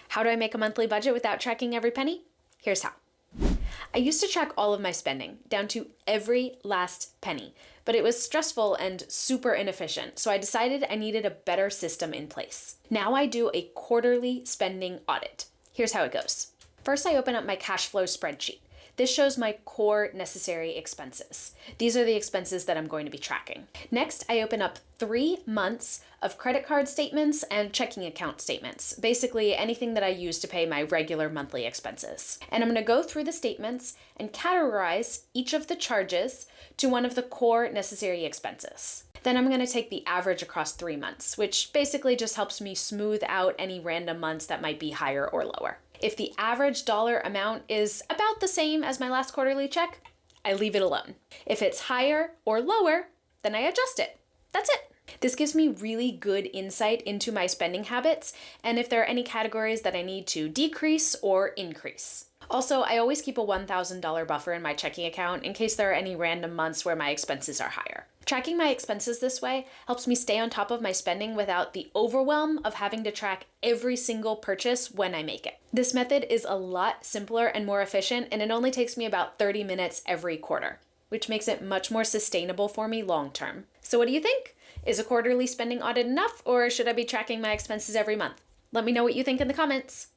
How do I make a monthly budget without tracking every penny? Here's how. I used to track all of my spending, down to every last penny, but it was stressful and super inefficient, so I decided I needed a better system in place. Now I do a quarterly spending audit. Here's how it goes. First, I open up my cash flow spreadsheet. This shows my core necessary expenses. These are the expenses that I'm going to be tracking. Next, I open up 3 months of credit card statements and checking account statements, basically anything that I use to pay my regular monthly expenses. And I'm going to go through the statements and categorize each of the charges to one of the core necessary expenses. Then I'm going to take the average across 3 months, which basically just helps me smooth out any random months that might be higher or lower. If the average dollar amount is about the same as my last quarterly check, I leave it alone. If it's higher or lower, then I adjust it. That's it. This gives me really good insight into my spending habits and if there are any categories that I need to decrease or increase. Also, I always keep a $1,000 buffer in my checking account in case there are any random months where my expenses are higher. Tracking my expenses this way helps me stay on top of my spending without the overwhelm of having to track every single purchase when I make it. This method is a lot simpler and more efficient, and it only takes me about 30 minutes every quarter, which makes it much more sustainable for me long term. So what do you think? Is a quarterly spending audit enough, or should I be tracking my expenses every month? Let me know what you think in the comments.